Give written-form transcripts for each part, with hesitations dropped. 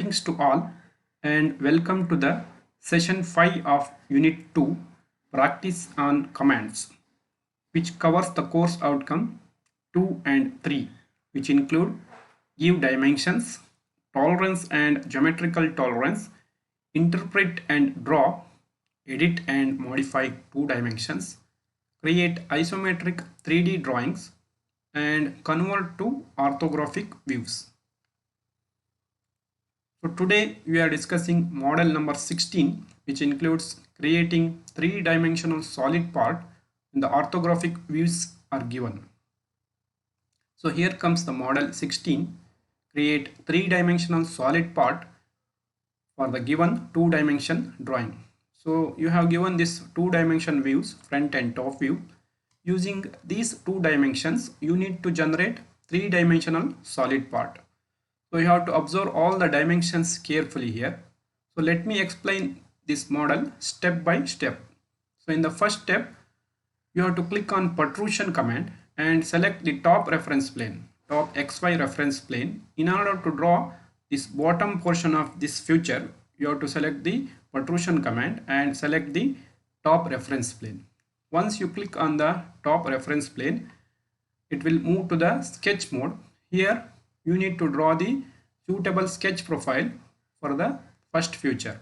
Greetings to all and welcome to the session 5 of Unit 2 Practice on Commands, which covers the course outcome 2 and 3, which include give dimensions, tolerance and geometrical tolerance, interpret and draw, edit and modify two dimensions, create isometric 3D drawings, and convert to orthographic views. So today we are discussing model number 16, which includes creating three-dimensional solid part when the orthographic views are given. So here comes the model 16, create three-dimensional solid part for the given two-dimension drawing. So you have given this two-dimension views, front and top view. Using these two dimensions, you need to generate three-dimensional solid part. So you have to observe all the dimensions carefully here. So let me explain this model step by step. So in the first step, you have to click on protrusion command and select the top reference plane, top XY reference plane. In order to draw this bottom portion of this feature, you have to select the protrusion command and select the top reference plane. Once you click on the top reference plane, it will move to the sketch mode. Here you need to draw the suitable sketch profile for the first feature.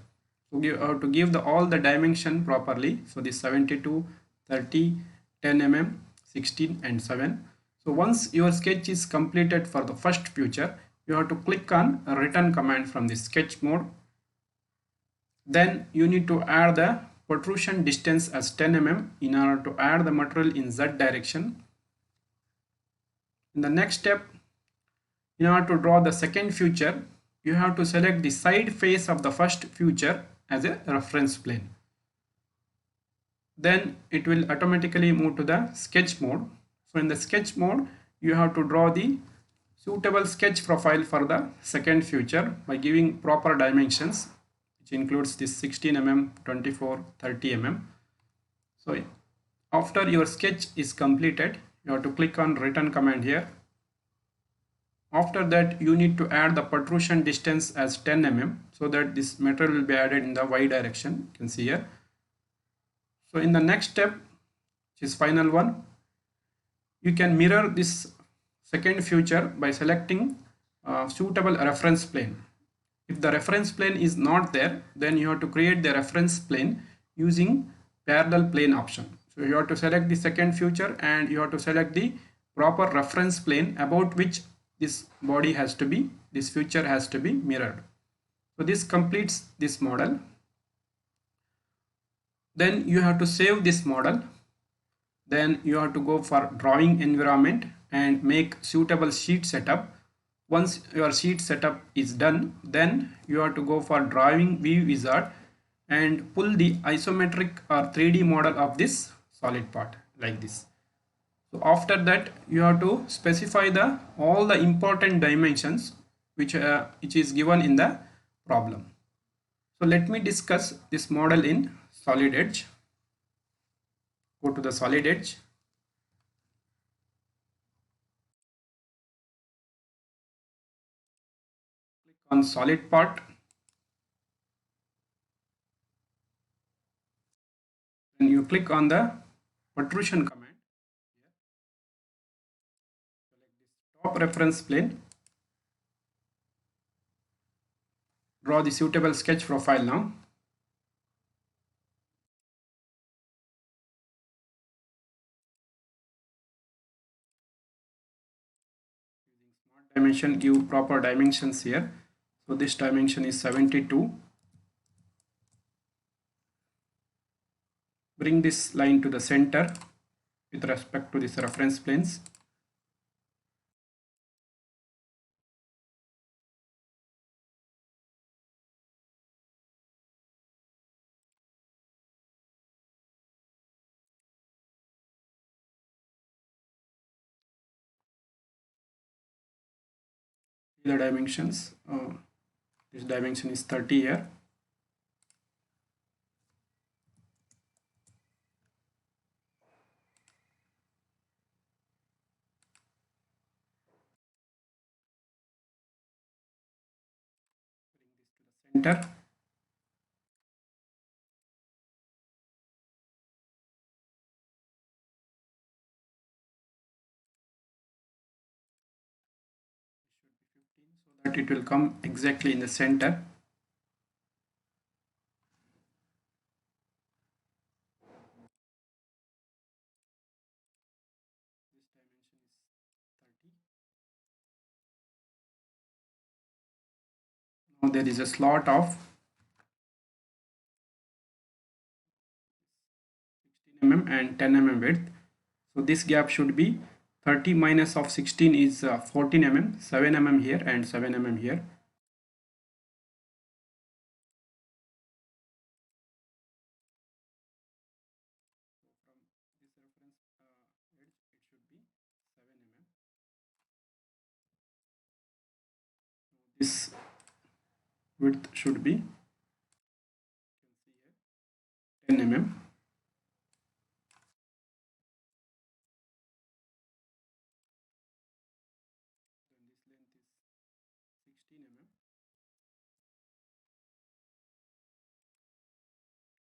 So you have to give all the dimension properly. So this 72, 30, 10 mm, 16 and 7. So once your sketch is completed for the first feature, you have to click on a return command from the sketch mode. Then you need to add the protrusion distance as 10 mm in order to add the material in Z direction. In the next step, in order to draw the second feature, you have to select the side face of the first feature as a reference plane. Then it will automatically move to the sketch mode. So in the sketch mode, you have to draw the suitable sketch profile for the second feature by giving proper dimensions, which includes this 16 mm, 24, 30 mm. So after your sketch is completed, you have to click on return command here. After that, you need to add the protrusion distance as 10 mm so that this material will be added in the Y direction. You can see here. So in the next step, which is final one, you can mirror this second feature by selecting a suitable reference plane. If the reference plane is not there, then you have to create the reference plane using parallel plane option. So you have to select the second feature and you have to select the proper reference plane about which this body has to be, this feature has to be mirrored. So this completes this model. Then you have to save this model. Then you have to go for drawing environment and make suitable sheet setup. Once your sheet setup is done, then you have to go for drawing view wizard and pull the isometric or 3D model of this solid part like this. So after that, you have to specify all the important dimensions which is given in the problem. So let me discuss this model in Solid Edge. Go to the Solid Edge. Click on solid part. And you click on the protrusion command. Select this top reference plane. Draw the suitable sketch profile now. Using smart dimension, give proper dimensions here. So this dimension is 72. Bring this line to the center with respect to this reference planes. The dimensions, this dimension is 30 here. Enter. So that it will come exactly in the center. This dimension is 30. Now there is a slot of 16 mm and 10 mm width. So this gap should be 30 minus of 16 is 14 mm, 7 mm here and 7 mm here. From this reference edge, it should be 7 mm. This width should be 10 mm. Then this length is 16 mm.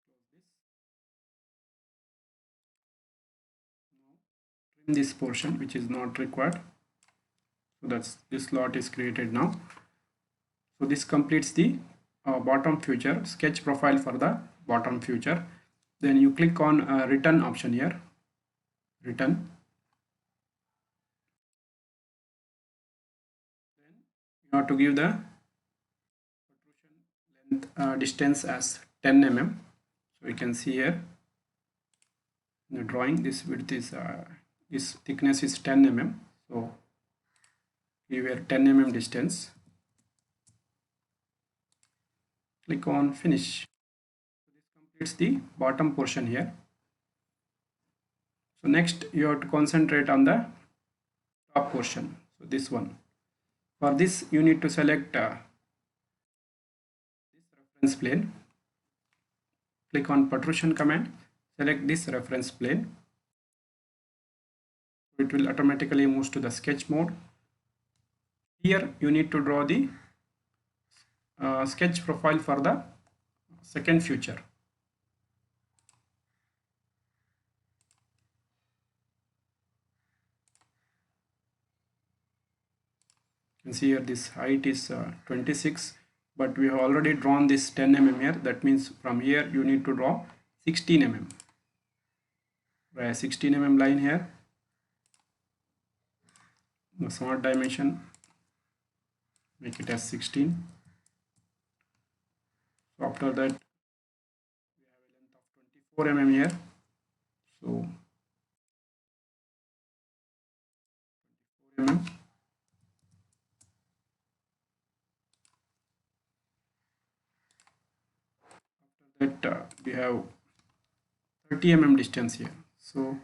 Close this. Now trim this portion which is not required. So that's this slot is created now. So this completes the bottom feature, sketch profile for the bottom feature. Then you click on return option here, return. Then you have to give the protrusion length distance as 10 mm. So you can see here in the drawing this width is this thickness is 10 mm. So give here 10 mm distance. Click on finish. So this completes the bottom portion here. So next you have to concentrate on the top portion. So this one. For this you need to select this reference plane. Click on protrusion command. Select this reference plane. It will automatically move to the sketch mode. Here you need to draw the sketch profile for the second feature. You can see here this height is 26, but we have already drawn this 10 mm here. That means from here you need to draw 16 mm. Draw a 16 mm line here. The smart dimension, make it as 16. So after that we have a length of 24 mm here. So 24 mm. After that we have 30 mm distance here. So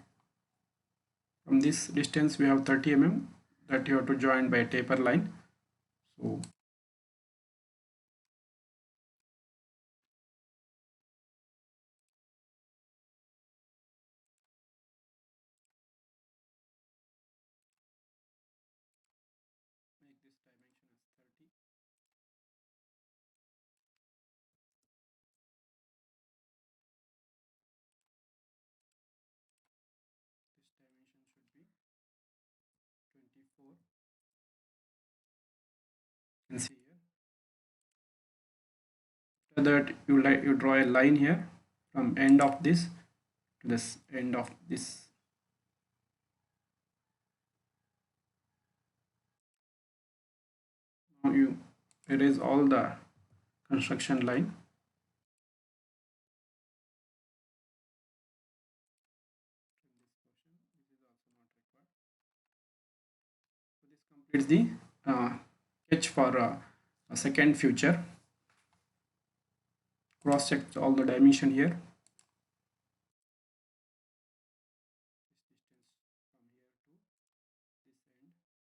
from this distance we have 30 mm that you have to join by a taper line. So make this dimension as 30. This dimension should be 24. You can see here. After that you draw a line here from end of this to this end of this. Now you erase all the construction line. So this completes the sketch for a second feature. Cross check all the dimension here. This distance from here to this end should be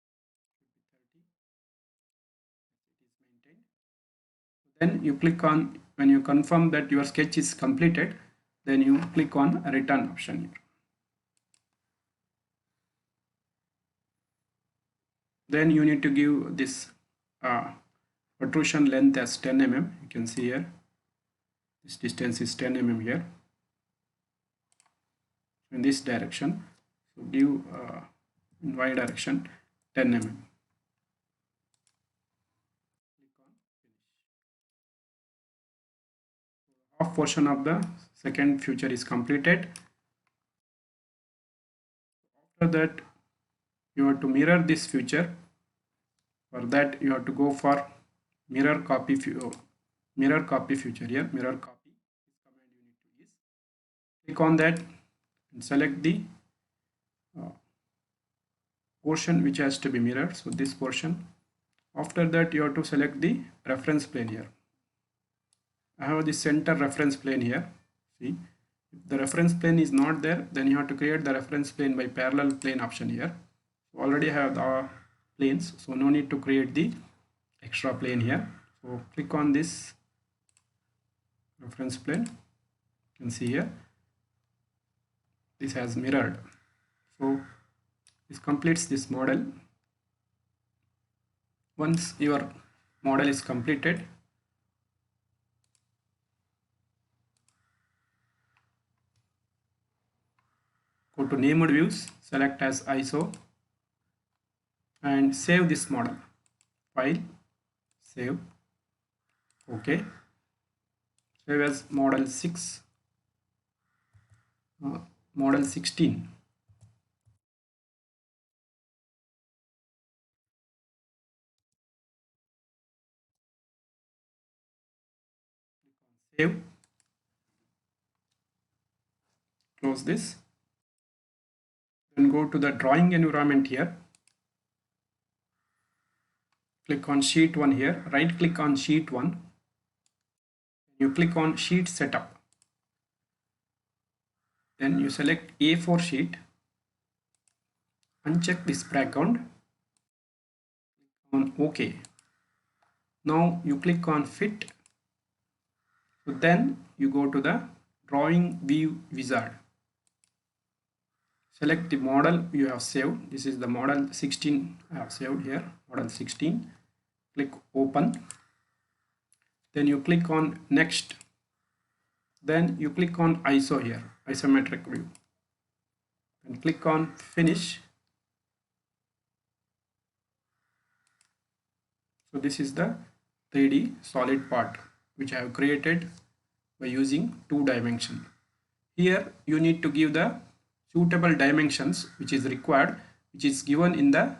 30. It is maintained. Then you click on, when you confirm that your sketch is completed, then you click on return option here. Then you need to give this protrusion length as 10 mm. You can see here this distance is 10 mm here in this direction. So give in y direction 10 mm. Half portion of the second feature is completed. After that, you have to mirror this feature. For that, you have to go for mirror copy feature here. Mirror copy command you need to use. Click on that and select the portion which has to be mirrored. So this portion. After that, you have to select the reference plane here. I have the center reference plane here. See, if the reference plane is not there, then you have to create the reference plane by parallel plane option here. So already have the planes, so no need to create the extra plane here. So click on this reference plane. You can see here this has mirrored. So this completes this model. Once your model is completed, go to named views, select as ISO and save this model. File, save, OK. Save as model 6, model 16. Save, close this. Then go to the drawing environment here. Click on sheet 1 here, right click on sheet 1. You click on sheet setup. Then you select A4 sheet. Uncheck this background. On OK. Now you click on fit. So then you go to the drawing view wizard. Select the model you have saved. This is the model 16 I have saved here, model 16. Click open. Then you click on next. Then you click on ISO here, isometric view. And click on finish. So this is the 3D solid part which I have created by using 2 dimension. Here you need to give the suitable dimensions which is required, which is given in the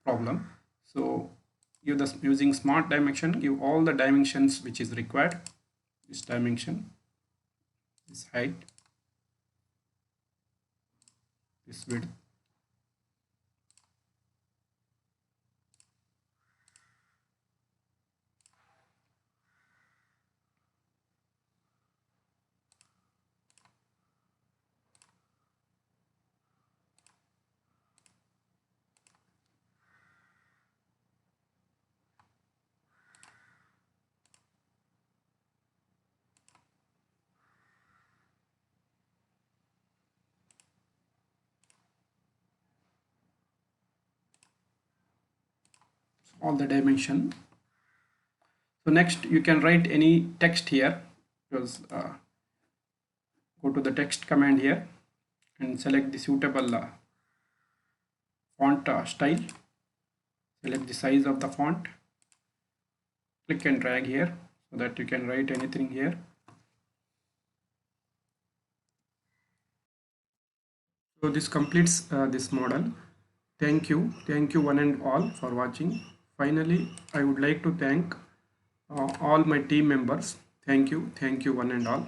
problem. So give the using smart dimension, give all the dimensions which is required. This dimension, this height, this width. All the dimension. So next you can write any text here, because go to the text command here and select the suitable font style. Select the size of the font, click and drag here so that you can write anything here. So this completes this model. Thank you one and all for watching. Finally, I would like to thank all my team members. Thank you one and all.